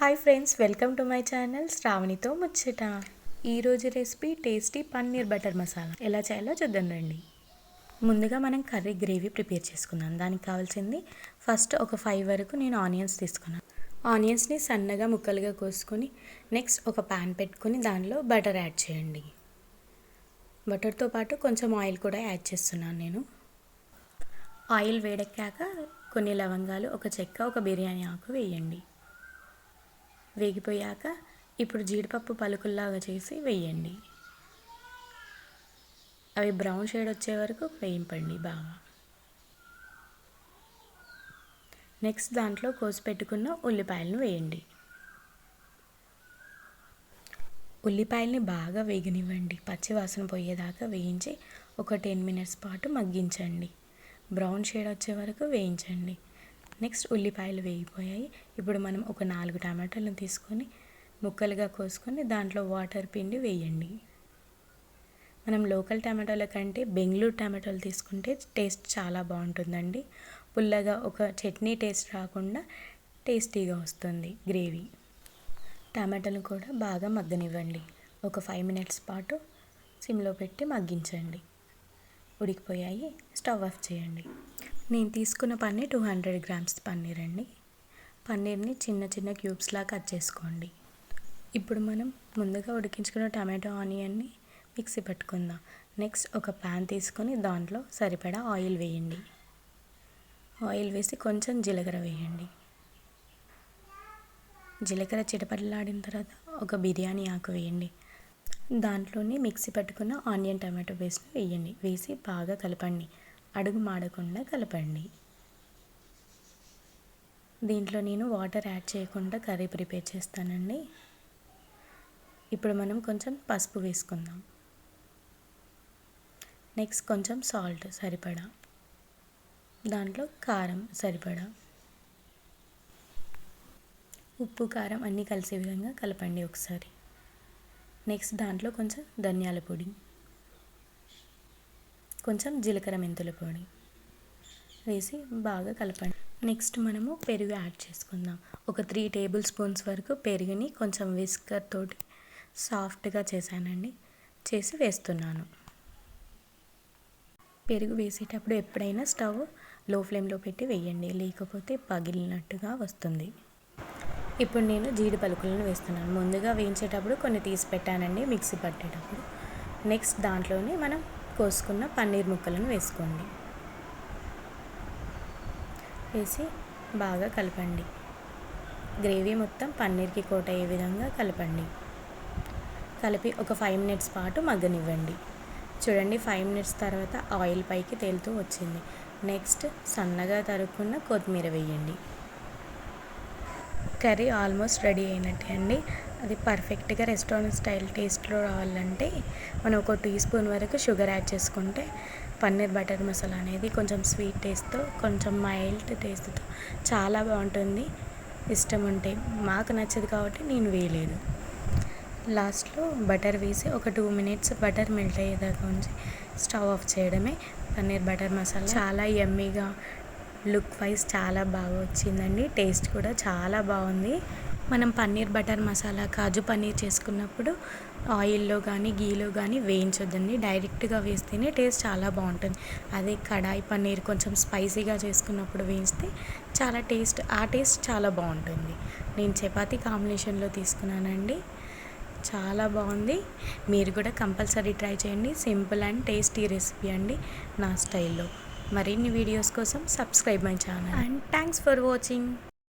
Hi friends, welcome to my channel శ్రావణితో ముచ్చట. ఈరోజు recipe tasty paneer butter masala ఎలా చేయాలో చూద్దాం రండి. ముందుగా మనం కర్రీ గ్రేవీ ప్రిపేర్ చేసుకుందాం. దానికి కావాల్సింది ఫస్ట్ ఒక 5 వరకు నేను ఆనియన్స్ తీసుకున్నాను. ఆనియన్స్ని సన్నగా ముక్కలుగా కోసుకొని నెక్స్ట్ ఒక ప్యాన్ పెట్టుకొని దానిలో బటర్ యాడ్ చేయండి. బటర్తో పాటు కొంచెం ఆయిల్ కూడా యాడ్ చేస్తున్నాను నేను. ఆయిల్ వేడెక్కాక కొన్ని లవంగాలు, ఒక చెక్క, ఒక బిర్యానీ ఆకు వేయండి. వేగిపోయాక ఇప్పుడు జీడిపప్పు పలుకుల్లాగా చేసి వేయండి. అవి బ్రౌన్ షేడ్ వచ్చే వరకు వేయింపండి బాగా. నెక్స్ట్ దాంట్లో కోసి పెట్టుకున్న ఉల్లిపాయలను వేయండి. ఉల్లిపాయల్ని బాగా వేగనివ్వండి. పచ్చి వాసన పోయేదాకా వేయించి ఒక 10 మినిట్స్ పాటు మగ్గించండి. బ్రౌన్ షేడ్ వచ్చే వరకు వేయించండి. నెక్స్ట్ ఉల్లిపాయలు వేగిపోయాయి. ఇప్పుడు మనం ఒక 4 టమాటాలను తీసుకొని ముక్కలుగా కోసుకొని దాంట్లో వాటర్ పిండి వేయండి. మనం లోకల్ టమాటాల కంటే బెంగళూరు టమాటాలు తీసుకుంటే టేస్ట్ చాలా బాగుంటుందండి. పుల్లగా ఒక చట్నీ టేస్ట్ రాకుండా టేస్టీగా వస్తుంది గ్రేవీ. టమాటాలు కూడా బాగా మగ్గనివ్వండి. ఒక 5 మినిట్స్ పాటు సిమ్లో పెట్టి మగ్గించండి. ఉడికిపోయాయి, స్టవ్ ఆఫ్ చేయండి. నేను తీసుకున్న పన్నీర్ 200 గ్రామ్స్ పన్నీర్ అండి. పన్నీర్ని చిన్న చిన్న క్యూబ్స్లా కట్ చేసుకోండి. ఇప్పుడు మనం ముందుగా ఉడికించుకున్న టమాటో ఆనియన్ని మిక్సీ పట్టుకుందాం. నెక్స్ట్ ఒక ప్యాన్ తీసుకొని దాంట్లో సరిపడా ఆయిల్ వేయండి. ఆయిల్ వేసి కొంచెం జీలకర్ర వేయండి. జీలకర్ర చిటపటలాడిన తర్వాత ఒక బిర్యానీ ఆకు వేయండి. దాంట్లోని మిక్సీ పట్టుకున్న ఆనియన్ టమాటో పేస్ట్ని వేయండి. వేసి బాగా కలపండి. అడుగు మాడకుండా కలపండి. దీంట్లో నేను వాటర్ యాడ్ చేయకుండా కర్రీ ప్రిపేర్ చేస్తానండి. ఇప్పుడు మనం కొంచెం పసుపు వేసుకుందాం. నెక్స్ట్ కొంచెం సాల్ట్ సరిపడా, దాంట్లో కారం సరిపడా, ఉప్పు కారం అన్నీ కలిసే విధంగా కలపండి ఒకసారి. నెక్స్ట్ దాంట్లో కొంచెం ధనియాల పొడి, కొంచెం జీలకర్ర మెంతుల పొడి వేసి బాగా కలపండి. నెక్స్ట్ మనము పెరుగు యాడ్ చేసుకుందాం. ఒక 3 టేబుల్ స్పూన్స్ వరకు పెరుగుని కొంచెం విస్కర్ తోటి సాఫ్ట్గా చేశానండి. చేసి వేస్తున్నాను. పెరుగు వేసేటప్పుడు ఎప్పుడైనా స్టవ్ లో ఫ్లేమ్లో పెట్టి వేయండి, లేకపోతే పగిలినట్టుగా వస్తుంది. ఇప్పుడు నేను జీడి పలుకులను వేస్తున్నాను. ముందుగా వేయించేటప్పుడు కొన్ని తీసి పెట్టానండి మిక్సీ పట్టేటప్పుడు. నెక్స్ట్ దాంట్లోనే మనం కోసుకున్న పన్నీర్ ముక్కలను వేసుకోండి. వేసి బాగా కలపండి. గ్రేవీ మొత్తం పన్నీర్కి కోట్ అయ్యే విధంగా కలపండి. కలిపి ఒక 5 మినిట్స్ పాటు మగ్గనివ్వండి. చూడండి, 5 మినిట్స్ తర్వాత ఆయిల్ పైకి తేలుతూ వచ్చింది. నెక్స్ట్ సన్నగా తరుక్కున్న కొత్తిమీర వేయండి. కర్రీ ఆల్మోస్ట్ రెడీ అయినట్టే అండి. అది పర్ఫెక్ట్గా రెస్టారెంట్ స్టైల్ టేస్ట్లో రావాలంటే మనం ఒక 2 స్పూన్ వరకు షుగర్ యాడ్ చేసుకుంటే పన్నీర్ బటర్ మసాలా అనేది కొంచెం స్వీట్ టేస్ట్తో, కొంచెం మైల్డ్ టేస్ట్తో చాలా బాగుంటుంది. ఇష్టం ఉంటే, మాకు నచ్చదు కాబట్టి నేను వేయలేదు. లాస్ట్లో బటర్ వేసి ఒక 2 మినిట్స్ బటర్ మెల్ట్ అయ్యేదాకా ఉంచి స్టవ్ ఆఫ్ చేయడమే. పన్నీర్ బటర్ మసాలా చాలా యమ్మీగా, లుక్ వైజ్ చాలా బాగా వచ్చిందండి. టేస్ట్ కూడా చాలా బాగుంది. మనం పన్నీర్ బటర్ మసాలా, కాజు పన్నీర్ చేసుకున్నప్పుడు ఆయిల్లో కానీ గీలో కానీ వేయించొద్దండి. డైరెక్ట్గా వేస్తేనే టేస్ట్ చాలా బాగుంటుంది. అదే కడాయి పన్నీర్ కొంచెం స్పైసీగా చేసుకున్నప్పుడు వేయిస్తే ఆ టేస్ట్ చాలా బాగుంటుంది. నేను చపాతీ కాంబినేషన్లో తీసుకున్నానండి. చాలా బాగుంది. మీరు కూడా కంపల్సరీ ట్రై చేయండి. సింపుల్ అండ్ టేస్టీ రెసిపీ అండి, నా స్టైల్లో. మరిన్ని వీడియోస్ కోసం subscribe my channel. And thanks for watching.